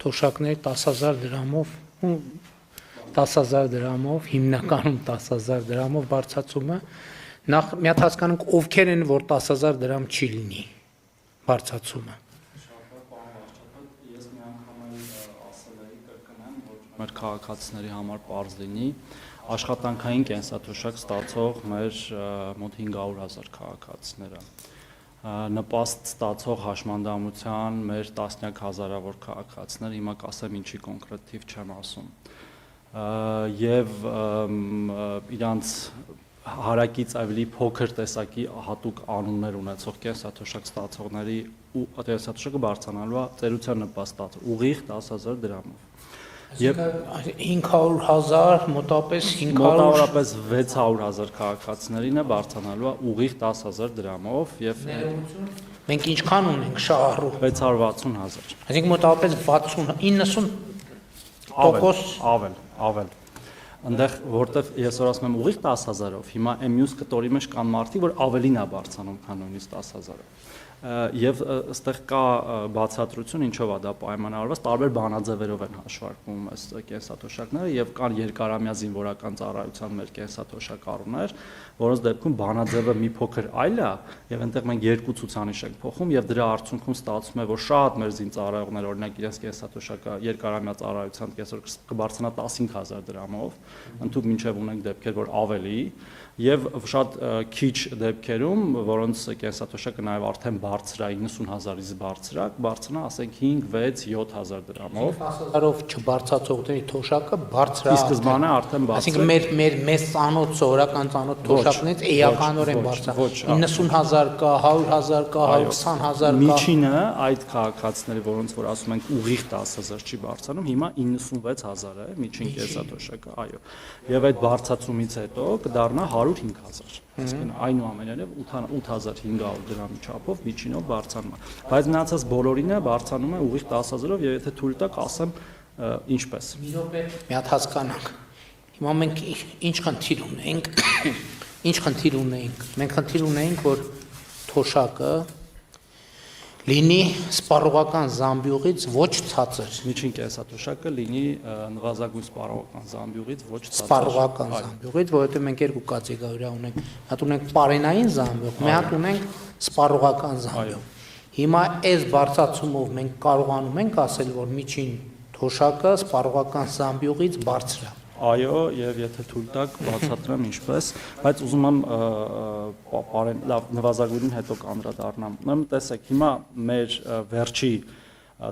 թոշակների 10,000 դրամով, 10,000 դրամով, հիմնականում 10,000 դրամով բարձրացումը, նախ մի հատ հասկանանք ովքեր են, որ 10,000 դրամ չի լինի բարձրացումը։ Ես մի անգամ ասել էի կրկնեմ, որ մեր քաղաքացիների համար պարզ լինի, աշխատանքային կենսաթոշակ ստացող մեր մոտ 500,000 քաղաքացիները, նպաստ ստացող հաշմանդամության մեր տասնյակ հազարավոր քաղաքացիներ, հիմա կասեմ ինչի կոնկրետ թիվ չեմ ասում, եւ իրանց հարակից ավելի փոքր տեսակի հատուկ անուններ ունեցող կենսաթոշակ ստացողների ու կենսաթոշակը բարձրանալու ծերության նպաստ ստացող ուղիղ 10,000 դրամով։ Եվ 500,000 մոտավորապես 600,000 քաղաքացիներին է բարձրանալու ուղիղ 10,000 դրամով եւ մենք ինչքան ունենք շահառու 660,000։ Այսինքն մոտավորապես 60-90% Ավել։ Այնտեղ որտեվ ես որ ասում եմ ուղիղ 10,000-ով, հիմա այն մյուս կտորի մեջ կան մարդիկ, որ ավելին է բարձրանում, քան նույնիսկ 10,000-ով։ Եվ այստեղ կա բացատրություն, ինչով է դա պայմանավորված, տարբեր բանաձևերով են հաշվարկվում այս կենսաթոշակները եւ կան երկարամյա զինվորական ծառայության մեր կենսաթոշակառուներ, որոնց դեպքում բանաձևը մի փոքր այլ է եւ այնտեղ մենք երկու ցուցանիշ ենք փոխում եւ դրա արդյունքում ստացվում է, որ շատ մեր զինծառայողներ օրինակ իրենց կենսաթոշակը երկարամյա ծառայության կենսաթոշակը կբարձրանա 15,000 դրամով, ընդհանուր մինչեւ ունենք դեպքեր, որ ավելի եւ շատ քիչ դեպքերում, որոնց կենսաթոշակը նաեւ արդեն բարձր է 90,000-ից բարձրանա, ասենք 5, 6, 7,000 դրամով։ 10,000-ով չբարձրացողների թոշակը բարձր է։ Ի սկզբանե արդեն բարձր։ Այսինքն մեծ ծանոթ սովորական ծանոթ թոշակներից էականորեն բարձր։ 90,000 կա, 100,000 կա, 120,000 կա։ Միջինը այդ քաղաքացիների, որոնց որ ասում ենք ուղիղ 10,000 չի բարձրանում, հիմա 96,000 է միջին կենսաթոշակը, այո։ Եվ այդ բարձրացումից հետո կդառնա 105,000։ Այսինքն այնուամենայնիվ 8,500 դրամի չափով միջինով բարձրանում է։ Բայց մնացած բոլորինը բարձրանում է ուղիղ 10,000-ով եւ եթե թույլ տաք ասեմ ինչպես։ Մի րոպե մի հատ հասկանանք։ Հիմա մենք ինչ խնդիր ունենք։ Մենք խնդիր ունենք, որ թոշակը լինի սպառողական զամբյուղից ոչ ցածր։ Միջին կենսաթոշակը լինի նվազագույն սպառողական զամբյուղից ոչ ցածր։ Սպառողական զամբյուղից, որովհետև մենք երկու կատեգորիա ունենք։ Մի հատ ունենք պարենային զամբյուղ, մի հատ ունենք սպառողական զամբյուղ։ Հիմա այս բարձրացումով մենք կարողանում ենք ասել, որ միջին թոշակը սպառողական զամբյուղից բարձր է։ Այո, եւ եթե թույլ տաք բացատրեմ ինչպես, բայց ուզում եմ լավ նվազագույնին հետո կանդրադառնամ։ Ուրեմն տեսեք, հիմա մեր վերջի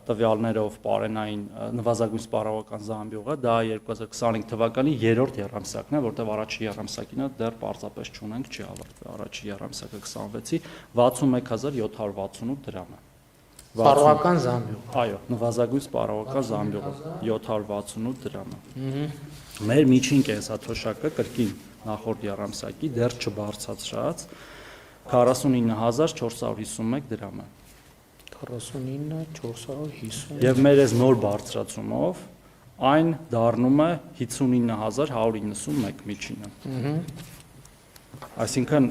տվյալներով պարենային նվազագույն սպառողական զամբյուղը դա 2025 թվականի 3-րդ եռամսյակն է, որտեղ առաջի եռամսյակինը դեռ պարզապես չունենք, չի ավարտվել, առաջի եռամսյակը 26-ի 61,768 դրամ է։ Սպառողական զամբյուղ։ Այո, նվազագույն սպառողական զամբյուղը 768 դրամ է։ Մեր միջին կենսաթոշակը կրկին նախորդ եռամսյակի դեռ չբարձրացրած 49,451 դրամ է։ 49,450։ Եվ մեր այս նոր բարձրացումով այն դառնում է 59,191 միջինը։ Այսինքն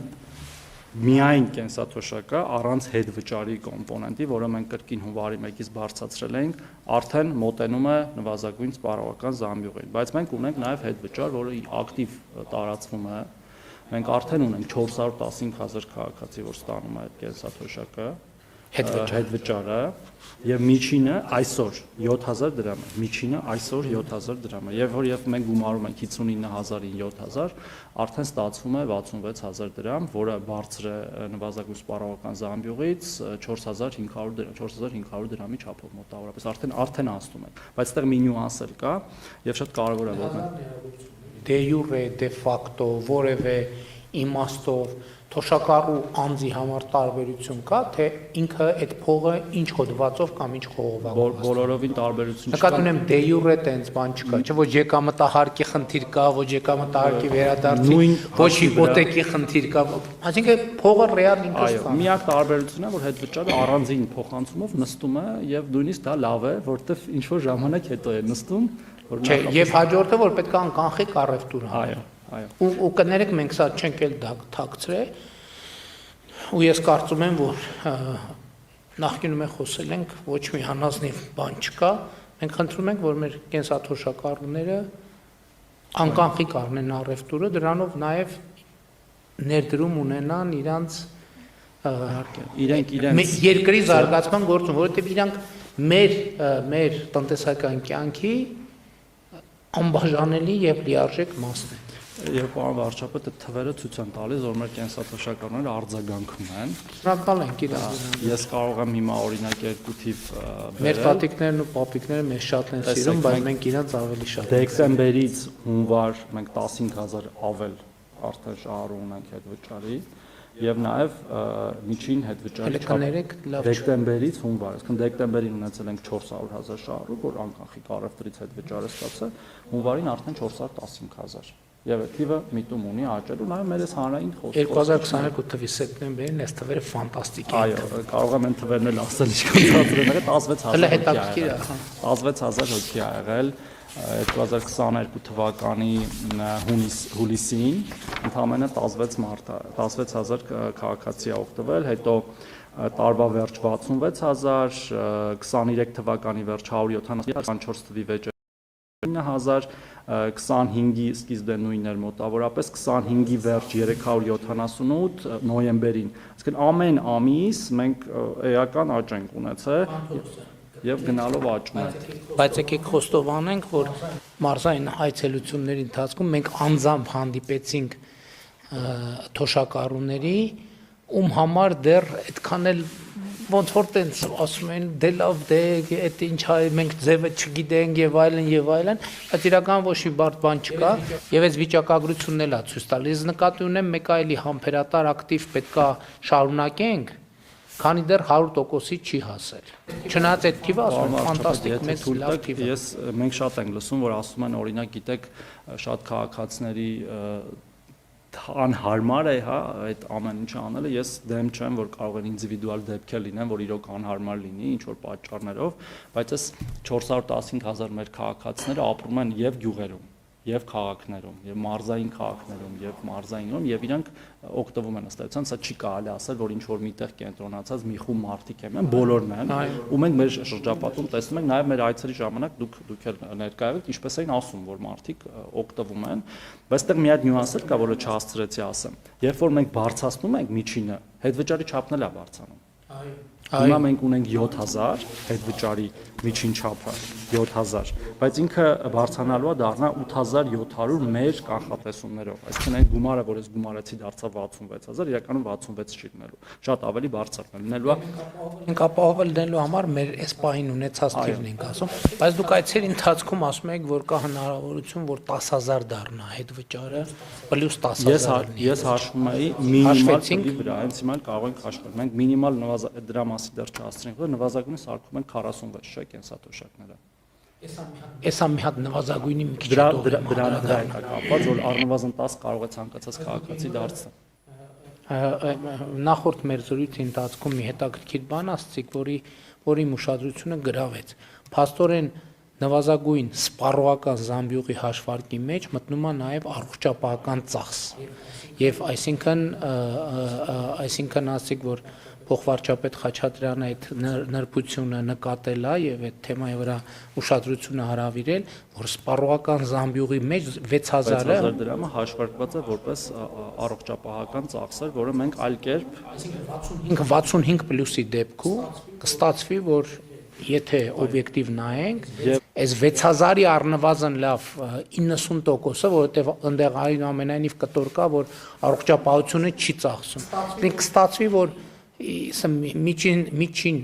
միայն կենսաթոշակը առանց հետվճարի կոմպոնենտի, որը մենք կրկին հունվարի 1-ից բարձրացրել ենք, արդեն մոտենում է նվազագույն սպառողական զամբյուղին, բայց մենք ունենք նաև հետվճար, որը ակտիվ տարածվում է։ Մենք արդեն ունենք 415,000 քաղաքացի, որ ստանում է այդ կենսաթոշակը, հետվճարը, եւ միջինը այսօր 7,000 դրամ է։ Միջինը այսօր 7,000 դրամ է։ Եվ որ մենք գումարում ենք 59,000-ին 7,000, արդեն ստացվում է 66,000 դրամ, որը բարձր է նվազագույն սպառողական զամբյուղից 4,500 դրամի չափով մոտավորապես արդեն անցնում է։ Բայց այդտեղ մի նյուանս էլ կա եւ շատ կարեւոր է որ մենք դե յուրե դե ֆակտո որևէ իմաստով թոշակառու անձի համար տարբերություն կա, թե ինքը այդ փողը ինչ հոդվածով կամ ինչ խողով է։ Բոլորովին տարբերություն չկա։ Նկատի ունեմ դե յուրե տենց բան չկա, չէ՞ ոչ եկամտահարկի խնդիր կա, ոչ եկամտահարկի վերադարձի, ոչ հիպոթեկի խնդիր կա։ Այսինքն փողը ռեալ ինքը այո, միակ տարբերությունն է, որ հետվճարը առանձին փոխանցումով նստում է եւ նույնիսկ դա լավ է, որտեվ ինչ որ ժամանակ հետո է նստում, որ չէ, եւ հաջորդը որ պետք է կանխիկ առևտուր։ Այո։ Ու կներեք մենք սա չենք էլ թաքցրել ու ես կարծում եմ որ նախկինում խոսել ենք ոչ մի հանազնիվ բան չկա Մենք խնդրում ենք, որ մեր կենսաթոշակառուները անկանխիկ առնեն առևտուրը, դրանով նաև ներդրում ունենան իրանց իրենք երկրի զարգացման գործում, որովհետև իրանք մեր տնտեսական կյանքի անբաժանելի եւ լիարժեք մասն է։ Եվ պարոն վարչապետ, այդ թվերը ցույց են տալիս, որ մեր կենսաթոշակառուները արձագանքում են։ Շնորհակալ ենք իրար։ Ես կարող եմ հիմա օրինակ երկու թիվ Մեր տատիկներն ու պապիկները մեզ շատ են սիրում, բայց մենք իրանց ավելի շատ։ Դեկտեմբերից հունվար մենք 15000 ավել արդեն շահառու ունենք հետվճարի եւ նաեւ միջին հետվճարի դեկտեմբերից հունվար, այսինքն դեկտեմբերին ունեցել ենք 400,000 շահառու, որ անկանխիկ առևտրից հետվճար է ստացել, հունվարին արդեն 415,000 եւ այդ թիվը միտում ունի աճելու, նաեւ մեր այս հանրային խոսքը 2022 թվականի սեպտեմբերին այս թվերը ֆանտաստիկ են։ Այո, կարող եմ այն թվերն էլ ասել, ինչքան ծածրել եղել 16000 հետաքրքիր է, 16000 հոգի ա եղել 2022 թվականի հուլիսին ընդամենը 16000 քաղաքացի ա օգտվել, հետո տարվա վերջ 66000, 23 թվականի վերջ 174 թվի վեճ 9000, 25-ի սկիզբը նույնն էր մոտավորապես, 25-ի վերջ 378 նոյեմբերին։ Այսինքն ամեն ամիս մենք էական աճ ենք ունեցել եւ գնալով աճում է։ Բայց եկեք խոստովանենք, որ մարզային այցելությունների ընթացքում մենք անձամբ հանդիպեցինք թոշակառուների, ում համար դեռ այդքան էլ ոնց որ տենց ասում են դե լավ դե այդ ինչ է մենք ձևը չգիտենք եւ այլն, բայց իրական ոչ մի բարդ բան չկա եւ այս վիճակագրությունն էլ է ցույց տալիս։ Նկատի ունեմ մեկ այլի համբերատար ակտիվ պետքա շարունակենք, քանի դեռ 100%-ից չի հասել։ Չնայած այդ թիվը ասում են ֆանտաստիկ մեծ լավ թիվ է։ Մենք շատ ենք լսում, որ ասում են օրինակ գիտեք շատ քաղաքացիների անհարմար է, հա, այդ ամեն ինչը անելը, ես դեմ չեմ, որ կարող են ինդիվիդուալ դեպքեր լինեն, որ իրոք անհարմար լինի ինչ որ պատճառներով, բայց այս 415,000 մեր քաղաքացիները ապրում են եւ գյուղերում, եւ քաղաքներում, եւ մարզային քաղաքներում, եւ մարզայինում, եւ իրանք օգտվում են ըստ էության, սա չի կարելի ասել, որ ինչ որ միտեղ կենտրոնացած մի խումբ մարդիկ են, բոլորն են, ու մենք մեր շրջապատում տեսնում ենք, նաեւ մեր այցերի ժամանակ դուք էլ ներկայ եք, ինչպես էին ասում, որ մարդիկ օգտվում են, բայց այդտեղ մի հատ նյուանս կա, որը չհասցրեցի ասեմ։ Երբ որ մենք բարձրացնում ենք միջինը, հետվճարի չափն էլ է բարձրանում։ Հիմա մենք ունենք 7000 հետվճարի միջին չափը 7000, բայց ինքը բարձրանալու է դառնա 8700 մեր կանխատեսումներով։ Այսինքն այն գումարը, որ ես գումարեցի դարձավ 66000, իրականում 66 չի լինելու։ Շատ ավելի բարձր է լինելու։ Մենք ապահովել դնելու համար մեր այս պահին ունեցած թիվն ենք ասում, բայց դուք այցերի ընթացքում ասում եք, որ կա հնարավորություն, որ 10000 դառնա հետվճարը պլյուս 10000 լինի։ Ես հաշվում էի մինիմալ թվի վրա, հենց հիմա կարող ենք հաշվել։ Մենք մինիմալ դրա մասի դեռ չհասցրենք, որ նվազագույնը սարքում են 46 չէ կենսաթոշակները։ Էսա մի հատ նվազագույնի մի քիչ դրա է կապված, որ առնվազն 10 կարող է ցանկացած քաղաքացի դարձնել։ Նախորդ մեր զրույցի ընթացքում մի հետաքրքիր բան ասացիք, որի ուշադրությունը գրավեց։ Փաստորեն նվազագույն սպառողական զամբյուղի հաշվարկի մեջ մտնում է նաև առողջապահական ծախս։ Եվ այսինքն ասիկ, որ փոխվարչապետ Խաչատրյանը այդ նրբությունը նկատել է եւ այդ թեմայի վրա ուշադրությունը հրավիրել, որ սպառողական զամբյուղի մեջ 6000 դրամը հաշվարկված է որպես առողջապահական ծախսեր, որը մենք այլ կերպ 65 պլյուսի դեպքում կստացվի, որ եթե օբյեկտիվ նայենք, այս 6000-ի առնվազն լավ 90%-ը, որովհետև այնտեղ այնուամենայնիվ կտոր կա, որ առողջապահությունը չի ծախսում։ Կստացվի, որ միջին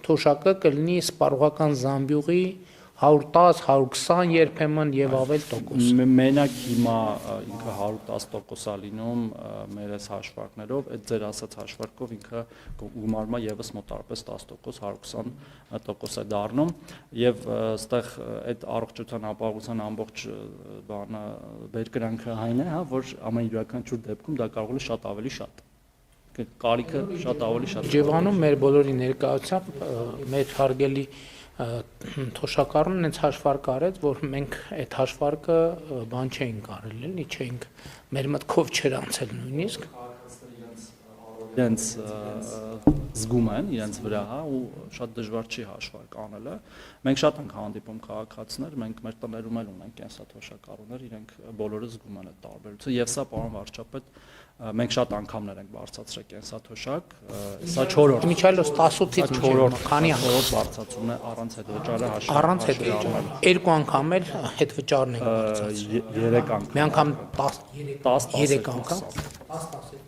թոշակը կլինի սպառողական զամբյուղի 110-120 երբեմն եւ ավել տոկոս։ Մենակ հիմա ինքը 110% է լինում մեր այս հաշվարկներով, այդ ձեր ասած հաշվարկով ինքը գումարումա եւս մոտարպես 10%, 120% է դառնում եւ այստեղ այդ առողջության ապահովության ամբողջ բանը բերկրանքը այն է, հա, որ ամեն յուրաքանչյուր դեպքում դա կարող է շատ ավելի շատ կարիքը շատ ավելի շատ։ Ջևանում մեր բոլորի ներկայությամբ մեր հարգելի թոշակառուն հենց հաշվարկ արեց, որ մենք այդ հաշվարկը բան չէինք արել, էլի չէինք, մեր մտքով չէր անցել նույնիսկ։ Իրենց զգում են իրենց վրա, հա, ու շատ դժվար չի հաշվարկ անելը։ Մենք շատ ենք հանդիպում քաղաքացիներ, մենք մեր տներում էլ ունենք կենսաթոշակառուներ, իրենք բոլորը զգում են այդ տարբերությունը, եւ սա պարոն վարչապետ մենք շատ անգամներ ենք բարձրացրել կենսաթոշակ, սա 4-րդ։ Միչայլոս 18-ից 4-րդ, քանի անգամ բարձրացումն է առանց հետվճարը հաշվի։ առանց հետվճար։ Երկու անգամ էլ հետվճարն ենք բարձրացրել։ 3 անգամ։ Մի անգամ 10 3 անգամ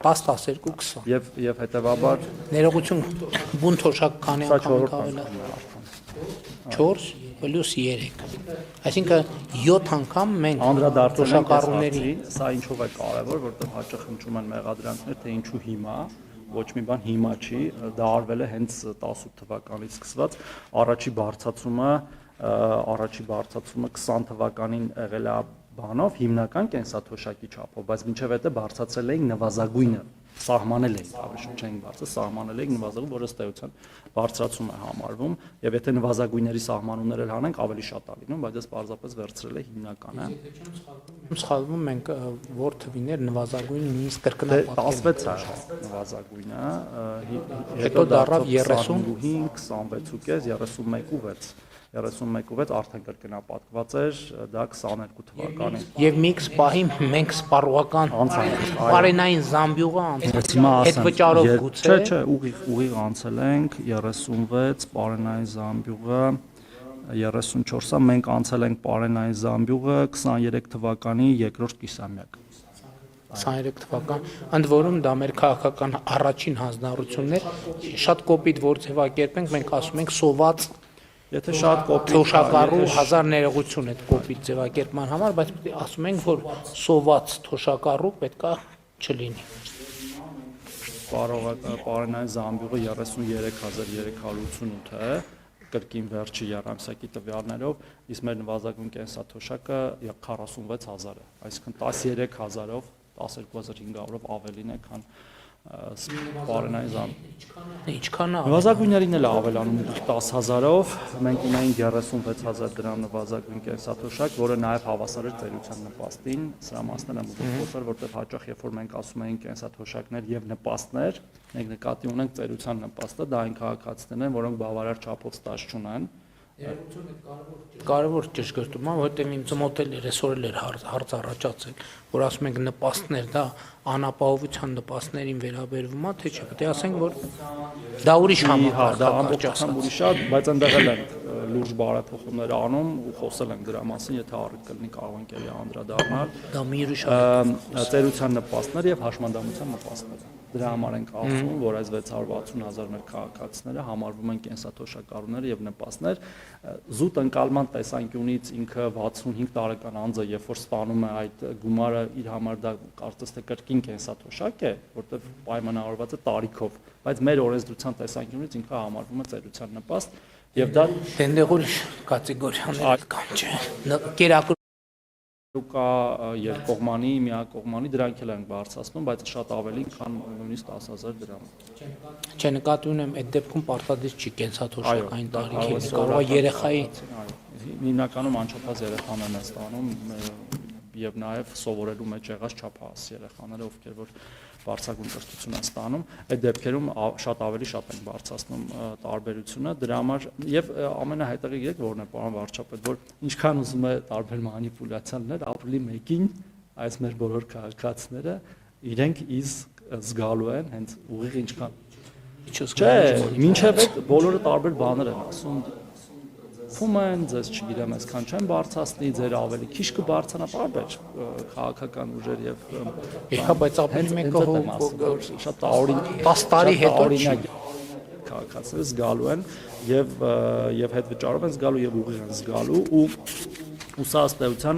10-12 20։ Եվ հետեւաբար Ներողություն բուն թոշակ քանի սա անգամ 4-րդ ավելի։ անգամն է։ 4 պլյուս 3։ Այսինքն 7 անգամ մենք Անդրադարձել ենք թոշակառուների սա ինչով է կարևոր, որտեղ հաճախ հնչում են մեղադրանքներ, թե ինչու հիմա, ոչ մի բան հիմա չի, դա արվել է հենց 18 թվականից սկսված, առաջի բարձրացումը 20 թվականին եղել է բանով հիմնական կենսաթոշակի չափով, բայց մինչև հետը բարձրացել էին նվազագույնը, սահմանել էին, ավելի չէին բարձր, սահմանել էին նվազագույն, որը ըստ էության բարձրացում է համարվում, եւ եթե նվազագույնների սահմանումներ էլ հանենք, ավելի շատ է լինում, բայց այս պարզապես վերցրել է հիմնականը։ Սխալվում մենք որ թվիներ նվազագույն նույնիսկ կրկնապատկել 16 է նվազագույնը, հետո դառավ 30, 25.5, 31.6 31.6 արդեն կրկնապատկված էր դա 22 թվականին։ Եվ մի պահի մենք սպառողական բարենային զամբյուղը անցել հետ վճարով գուցե Չէ, ուղիղ անցել ենք 36 բարենային զամբյուղը 34-ը մենք անցել ենք բարենային զամբյուղը 23 թվականի երկրորդ կիսամյակ 23 թվական, ընդ որում դա մեր քաղաքական առաջին հանձնառություններ, շատ կոպիտ որ ձևակերպենք, մենք ասում ենք սոված Եթե շատ կոպիտ թոշակառու հազար ներողություն այդ կոպիտ ձևակերպման համար, բայց ասում ենք, որ սոված թոշակառու պետքա չլինի։ Պարենային զամբյուղը 33388 է, կրկին վերջի երամսյակի տվյալներով, իսկ մեր նվազագույն կենսաթոշակը 46000 է, այսինքն 13000-ով, 12500-ով ավելին է, քան պարենային զամբյուղը։ Ինչքան է։ Նվազագույններին էլ է ավելանում 10000-ով, մենք ունենք 36000 դրամ նվազագույն կենսաթոշակ, որը նաև հավասար է ծերության նպաստին, սրա մասն եմ ուզում խոսել, որտեղ հաճախ երբ որ մենք ասում ենք կենսաթոշակներ եւ նպաստներ, մենք նկատի ունենք ծերության նպաստը, դա այն քաղաքացիներն են, որոնք բավարար չափով ստաժ չունեն։ Կարևոր ճշգրտում է, որտեղ ինձ մոտ էլ այսօր էլ հարց առաջացել, որ ասում ենք նպաստներ, դա անապահովության նպաստներին վերաբերվում է, թե չէ, պետք է ասենք, որ դա ուրիշ համակարգ է, դա ամբողջությամբ ուրիշ է, բայց այնտեղ էլ ենք լուրջ բարեփոխումներ անում ու խոսել ենք դրա մասին, եթե առիթ կլինի կարող ենք էլի անդրադառնալ։ Դա մի ուրիշ ծերության նպաստներ եւ հաշմանդամության նպաստներ։ Դրա համար ենք ասում, որ այս 660,000 մեր քաղաքացիները համարվում են կենսաթոշակառուներ եւ նպաստներ, զուտ ընկալման տեսանկյունից ինքը 65 տարեկան անձը, երբ որ սպանում է այդ գումարը, իր համար դա կարծես թե կրկին կենսաթոշակ է, որտեղ պայմանավորված է տարիքով, բայց մեր օրենսդրության տեսանկյունից ինքը համարվում է ծերության նպաստ եւ դա դենտեղուր կատեգորիաներ կան, չէ։ Կերակուր կա երկկողմանի, միակողմանի, դրանք էլ են բարձրացնում, բայց շատ ավելի, քան նույնիսկ 10000 դրամ։ Չէ, նկատի ունեմ, այդ դեպքում պարտադիր չի կենսաթոշակային տարիքի, կարող է երեխայի հիմնականում անչափահաս երեխաներն են ստանում եւ նաեւ սովորելու մեջ եղած չափահաս երեխաները, ովքեր որ բարձրագույն կրթություն են ստանում, այդ դեպքերում շատ ավելի շատ են բարձրացնում տարբերությունը, դրա համար եւ ամենահետաքրքիրը որն է պարոն վարչապետ, որ ինչքան ուզում է տարբեր մանիպուլյացիաներ ապրիլի 1-ին այս մեր բոլոր քաղաքացիները իրենք զգալու են հենց ուղիղ ինչքան չէ, մինչեւ այդ բոլորը տարբեր բաներ են ասում Փում են, ձեզ չգիտեմ, այսքան չեն բարձրացնի, ձեր ավելի քիչ կբարձրանա, բարբեր քաղաքական ուժեր եւ բայց ապրիլի 1-ը շատ տարօրին 10 տարի հետո քաղաքացիները զգալու են եւ հետ վճարով են զգալու եւ ուղիղ են զգալու ու սա ըստ էության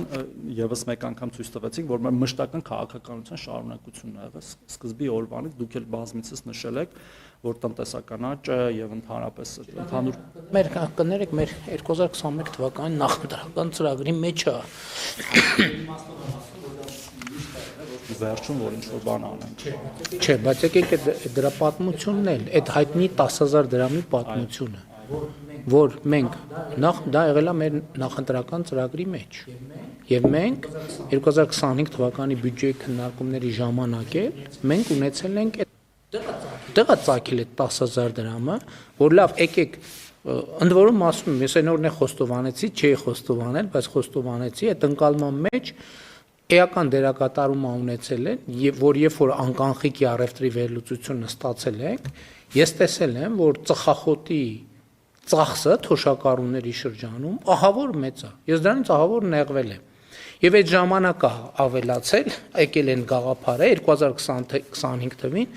եւս մեկ անգամ ցույց տվեցինք, որ մեր մշտական քաղաքականության շարունակությունն է եղել սկզբի օրվանից, դուք էլ բազմիցս նշել եք, որ տնտեսական աճը եւ ընդհանրապես ընդհանուր մեր կներեք մեր 2021 թվականի նախընտրական ծրագրի մեջ է վերջում որ ինչ-որ բան անենք։ Չէ, բայց եկեք դրա պատմությունն էլ, այդ հայտնի 10000 դրամի պատմությունը, որ մենք դա եղել է մեր նախընտրական ծրագրի մեջ։ Եվ մենք 2025 թվականի բյուջեի քննարկումների ժամանակ էլ մենք ունեցել ենք Դեղա ծագել է 10,000 դրամը, որ լավ, եկեք, ընդ որում ասում եմ, ես այն օրն է խոստովանեցի, չէի խոստովանել, բայց խոստովանեցի, այդ ընկալման մեջ էական դերակատարում ունեցել են, որ երբ որ անկանխիկ առևտրի վերլուծությունը ստացել ենք, ես տեսել եմ, որ ծխախոտի ծախսը թոշակառուների շրջանում ահավոր մեծ է։ Ես դրանից ահավոր նեղվել եմ։ Եվ այդ ժամանակը ավելացել, եկել են գաղափարը 2025 թվին,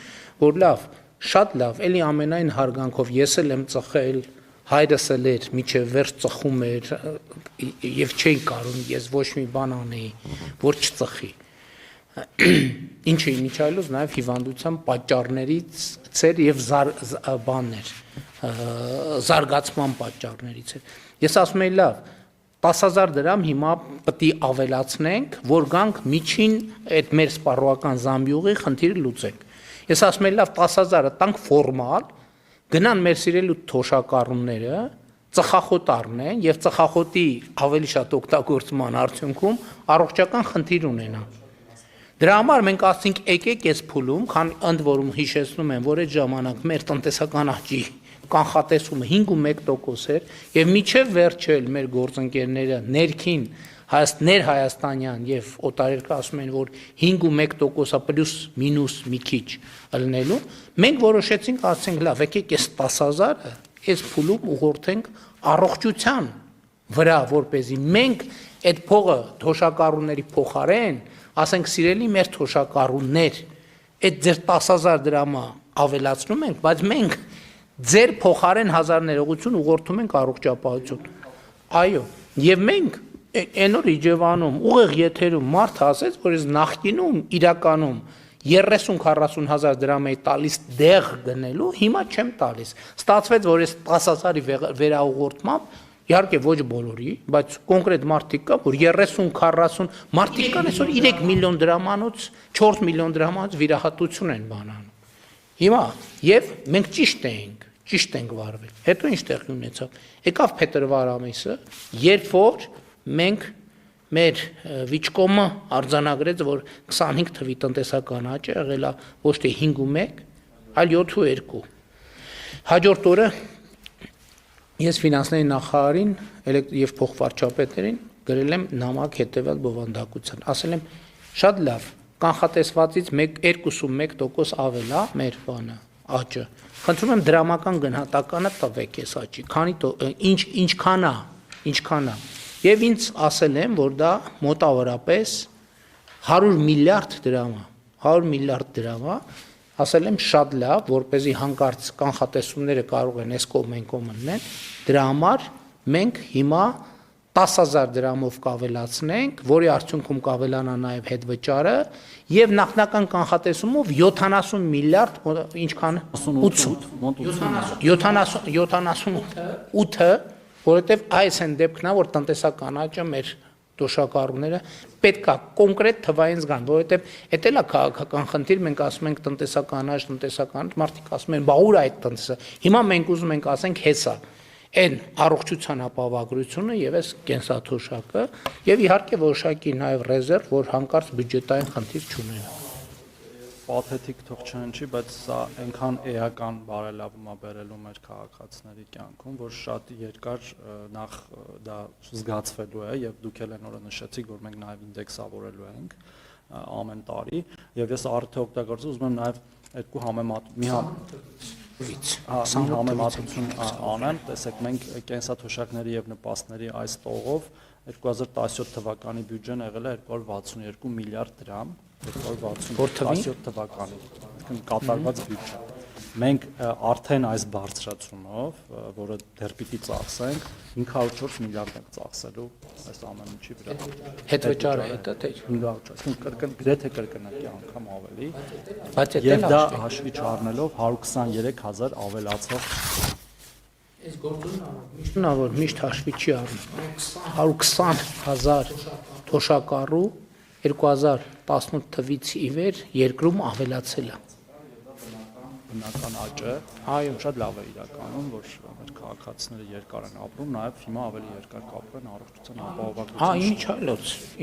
որ լավ, շատ լավ, էլի ամենայն հարգանքով ես էլ եմ ծխել, հայրս էլ էր, միջև վերջ ծխում էր եւ չէի կարող ես ոչ մի բան անեի, որ չծխի։ Ինչը իմիջայլոց նաեւ հիվանդության պատճառներից էր եւ բաններ, զարգացման պատճառներից էր։ Ես ասում եի լավ, 10,000 դրամ հիմա պետք է ավելացնենք, որ գանք միջին այդ մեր սպառողական զամբյուղի խնդիրը լուծենք։ Ես ասում եմ լավ 10,000-ը տանք ֆորմալ, գնան մեր սիրելու թոշակառուները, ծխախոտ առնեն եւ ծխախոտի ավելի շատ օգտագործման արդյունքում առողջական խնդիր ունենան։ Դրա համար մենք ասենք եկեք այս փուլում, քան ընդ որում հիշեցնում եմ, որ այդ ժամանակ մեր տնտեսական աճի կանխատեսումը 5.1% էր եւ միջև վերջը մեր գործընկերները ներքին ներհայաստանյան եւ օտարերկրյա ասում են, որ 5.1%-ը պլյուս մինուս մի քիչ ելնելու, մենք որոշեցինք, ասենք լավ, եկեք այս 10,000-ը այս փուլում ուղղորդենք առողջության վրա, որպեսզի մենք այդ փողը թոշակառուների փոխարեն, ասենք սիրելի մեր թոշակառուներ, այդ ձեր 10,000 դրամը ավելացնում ենք, բայց մենք ձեր փոխարեն հազար ներողություն ուղղորդում ենք առողջապահություն։ Այո, եւ մենք այն օր Իջևանում ուղիղ եթերում մարդ ասեց, որ ես նախկինում իրականում 30-40 հազար դրամ էի տալիս դեղ գնելու, հիմա չեմ տալիս։ Ստացվեց, որ ես 10,000-ի վերաուղղորդմամբ, իհարկե ոչ բոլորի, բայց կոնկրետ մարդիկ կա, որ 30-40 մարդիկ կան, այսօր 3 միլիոն դրամանոց, 4 միլիոն դրամանոց վիրահատություն են բանանում։ Հիմա եւ մենք ճիշտ ենք վարվել։ Հետո ինչ տեղի ունեցավ։ Եկավ փետրվար ամիսը, երբ որ մենք մեր վիճկոմը արձանագրեց, որ 25 թվի տնտեսական աճը եղել է ոչ թե 5.1, այլ 7.2։ Հաջորդ օրը ես ֆինանսների նախարարին եւ փոխվարչապետերին գրել եմ նամակ հետեւյալ բովանդակության։ Ասել եմ շատ լավ, կանխատեսվածից 2.1% ավել է մեր բանը աճը։ Խնդրում եմ դրամական գնահատականը տվեք այս աճի, ինչքան է։ Եվ ինձ ասել եմ, որ դա մոտավորապես 100 միլիարդ դրամ է, 100 միլիարդ դրամ է, ասել եմ շատ լավ, որպեսզի հանկարծ կանխատեսումները կարող են այս կողմ այն կողմ լինեն, դրա համար մենք հիմա 10,000 դրամով կավելացնենք, որի արդյունքում կավելանա նաև հետվճարը եւ նախնական կանխատեսումով 70 միլիարդ, ինչքան 78, որովհետեւ այս են դեպքն է, որ տնտեսական աճը մեր թոշակառուները պետքա կոնկրետ թվային զգան, որովհետեւ էդ էլ է քաղաքական խնդիր, մենք ասում ենք տնտեսական աճ, մարդիկ ասում են, բա ուր է այդ տնտեսը։ Հիմա մենք ուզում ենք ասենք հեսա այն առողջության ապահովագրությունը եւ այս կենսաթոշակը եւ իհարկե որոշակի նաեւ ռեզերվ, որ հանկարծ բյուջետային խնդիր չունենա։ Պաթետիկ թող չնչի, բայց սա այնքան էական բարելավում է բերելու մեր քաղաքացիների կյանքում, որ շատ երկար նախ դա զգացվելու է եւ դուք էլ այն օրը նշեցիք, որ մենք նաեւ ինդեքսավորելու ենք ամեն տարի եւ ես արդյոք օգտագործում ուզում եմ նաեւ երկու համեմատություն անեմ, տեսեք մենք կենսաթոշակների եւ նպաստների այս տողով 2017 թվականի բյուջեն եղել է 262 միլիարդ դրամ, 2017 թվականի, այսինքն կատարված բյուջե։ Մենք արդեն այս բարձրացումով, որը դեռ պիտի ծախսենք, 504 միլիարդ ենք ծախսելու այս ամեն ինչի վրա։ Հետվճարը հետո թե 504, գրեթե կրկնակի անգամ ավելի։ Եվ դա հաշվի չառնելով 123,000 ավելացող։ Այս գործունեությունը որ միշտ հաշվի չի առնում։ 120,000 թոշակառու 2018 թվից ի վեր երկրում ավելացել է։ բնական աճը, Այո, շատ լավ է իրականում, որ մեր քաղաքացիները երկար են ապրում, նաև հիմա ավելի երկար կապրեն առողջության ապահովագրության։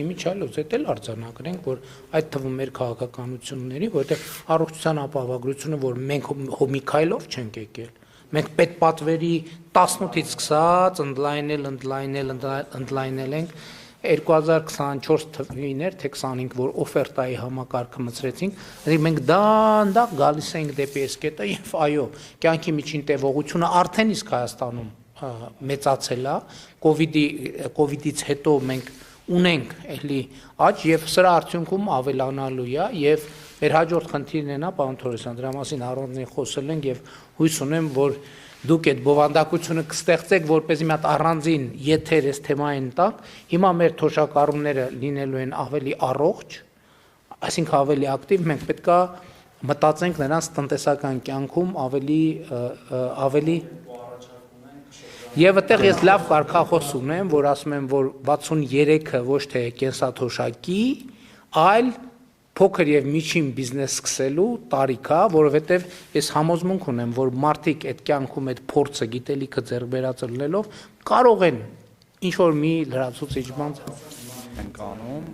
իմիջիալոց, դա էլ արձանագրենք, որ այդ թվում մեր քաղաքականությունների, որտեղ առողջության ապահովագրությունը, որ մենք մի քայլով չենք եկել, մենք պետպատվերի 18-ից սկսած ընդլայնել ենք 2024 թվին էր, թե 25, որ օֆերտայի համակարգը մցրեցինք, δηλαδή մենք դանդաղ գալիս ենք դեպի այս կետը եւ այո, կյանքի միջին տևողությունը արդեն իսկ Հայաստանում մեծացել է, կոവിഡից հետո մենք ունենք էլի աճ եւ սրա արդյունքում ավելանալու է եւ մեր հաջորդ խնդիրն է նա, պարոն Թորոսյան, դրա մասին առանձին խոսել ենք եւ հույս ունեմ, որ դուք այդ բովանդակությունը կստեղծեք, որպեսզի մի հատ առանձին եթեր այս թեմային տակ, հիմա մեր թոշակառուները լինելու են ավելի առողջ, այսինքն ավելի ակտիվ, մենք պետքա մտածենք նրանց տնտեսական կյանքում ավելի Եվ այդտեղ ես լավ կարգախոս ունեմ, որ ասում եմ, որ 63-ը ոչ թե կենսաթոշակի, այլ փոքր եւ միջին բիզնես սկսելու տարիք է, որովհետեւ ես համոզմունք ունեմ, որ մարդիկ այդ կյանքում այդ փորձը, գիտելիքը ձեռք բերած լինելով կարող են ինչ որ մի լրացուցիչ բան ենք անում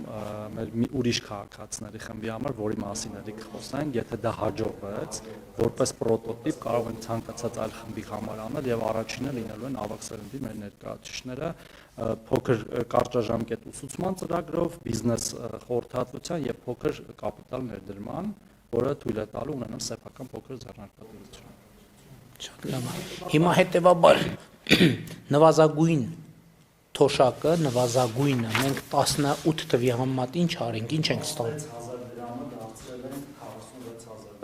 մեր մի ուրիշ քաղաքացիների խմբի համար, որի մասին էլի կխոսենք, եթե դա հաջողվեց, որպես պրոտոտիպ կարող են ցանկացած այլ խմբի համար անել եւ առաջինը լինելու են ավագ սերնդի մեր ներկայացուցիչները փոքր կարճաժամկետ ուսուցման ծրագրով, բիզնես խորհրդատվության եւ փոքր կապիտալ ներդրման, որը թույլ է տալու ունենալ սեփական փոքր ձեռնարկատիրություն։ Շատ լավ։ Հիմա հետեւաբար նվազագույն թոշակը, նվազագույնը, մենք 18 թվի համեմատ ինչ արենք, ինչ ենք ստացել։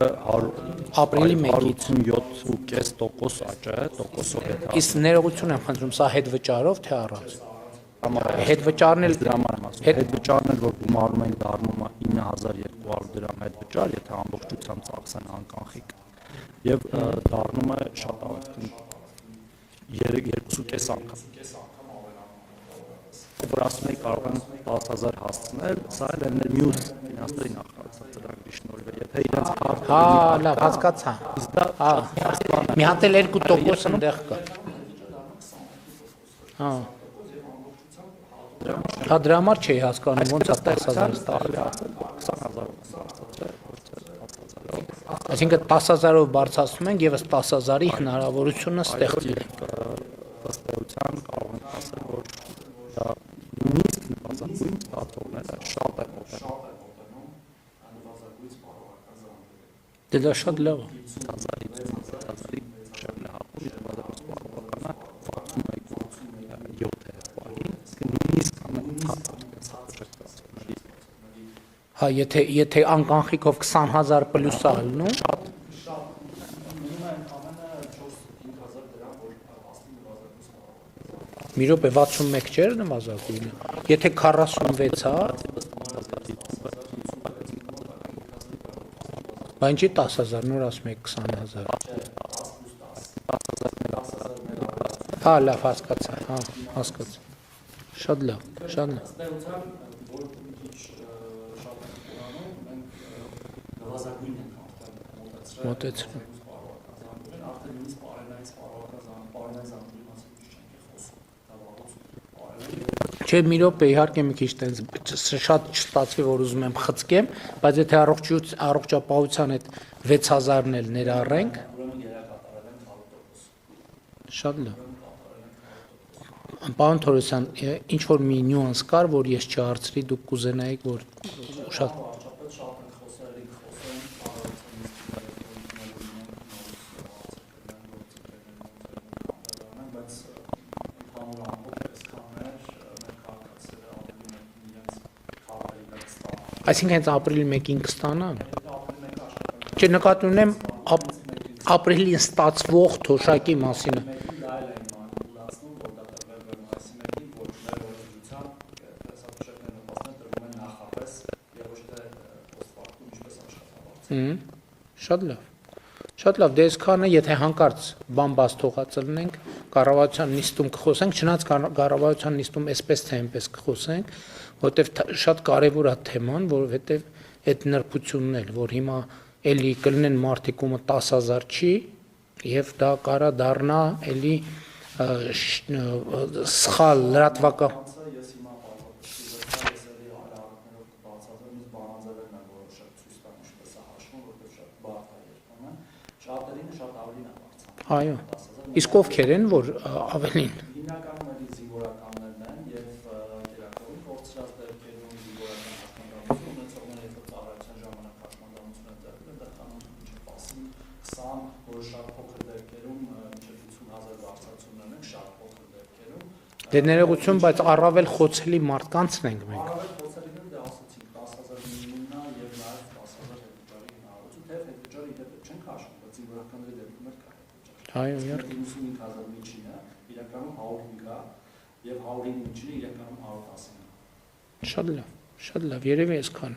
Ապրիլի 1-ից 7.5% աճ է, տոկոսով է։ Իսկ ներողություն եմ խնդրում, սա հետ վճարով թե առանց։ Հետ վճարն էլ հետ վճարն էլ որ գումարում ենք դառնում է 9200 դրամ հետ վճար, եթե ամբողջությամբ ծախսեն անկանխիկ։ Եվ դառնում է շատ ավելի 2.5 անգամ։ Որ ասում եք կարող են 10000 հասցնել, սա էլ է մյուս ֆինանսների նախարարության ծրագրի շնորհիվ, եթե իրենց քարտը Հա, լավ, հասկացա։ Մի հատ էլ 2% ընդեղ կա։ Հա։ Հա դրա համար չի հասկանում, ոնց է 10000 տալի։ 20000-ով Այսինքն 10000-ով բարձրացնում ենք եւս 10000-ի հնարավորությունը ստեղծել ենք։ ըստ էության կարող ենք ասել, որ դա նույնիսկ նվազագույն ստացողները շատ է մոտենում։ Դե դա շատ լավ է։ 1000-ից շեղլը հապում, եթե նվազագույն սպառողականը 62.7 է պահի, նույնիսկ ամենաթափ Հա, եթե անկանխիկով 20000 պլյուս է ելնում, մի րոպե 61 չէր նվազագույնը։ Եթե 46 է, բան չի 10000, նոր ասում եք 20000։ Հա, լավ, հասկացա, հա, հասկացա։ Շատ լավ, շատ լավ։ Մոտեցնում։ Չէ, մի րոպե, իհարկե մի քիչ տենց շատ չստացվի, որ ուզում եմ խցկեմ, բայց եթե առողջապահության այդ 6000-ն էլ ներառենք, շատ լավ։ Պարոն Թորոսյան, ինչ որ մի նյուանս կար, որ ես չհարցրի, դուք կուզենայիք, որ շատ Այսինքն հենց ապրիլի 1-ին կստանան։ Չէ, նկատի ունեմ ապրիլին ստացվող թոշակի մասին։ Շատ լավ։ Շատ լավ, դե այսքանը, եթե հանկարծ բան բաց թողածելնենք, կառավարության նիստում կխոսենք, չնայած կառավարության նիստում այսպես թե այնպես կխոսենք, որտեվ շատ կարևոր է թեման, որովհետև այդ նրբությունն էլ, որ հիմա էլի կլինեն մարդիկումը 10000 չի եւ դա կարա դառնա էլի սխալ լրատվական Ես հիմա պատասխանեցի արարողներով բացատրեմ իս բանաձևերն են որոշ ցույց տան ինչպես է հաշվում որովհետեւ շատ բարդ է երբեմն շատերին շատ ավելին է բարձրանում այո իսկ ովքեր են որ ավելին հիմնականում էլի զինվորականներն են եւ գերակայում կորցրած դեպքերում զինվորական հաշմանդամություն ունեցողները եթե ծառայության ժամանակ հաշմանդամություն են դեպքեր դա կանոն մինչեւ 20 որը շատ փոքր դեպքերում մինչեւ 50000 բարձրացումներն են շատ փոքր դեպքերում դե ներողություն բայց առավել խոցելի մարդկանցն ենք մենք առավել փոխելիքները դե ասացինք 10000 մինիմումն է եւ նաեւ 10000 հետվճարի հնարավորություն թե հետվճարի դեպքում չենք հաշվում բայց զինվորականների դեպքում էլ կա հետվճար այո 95000 միջինը իրականում 105 է եւ 105 միջինը իրականում 110 է շատ լավ երևի այսքան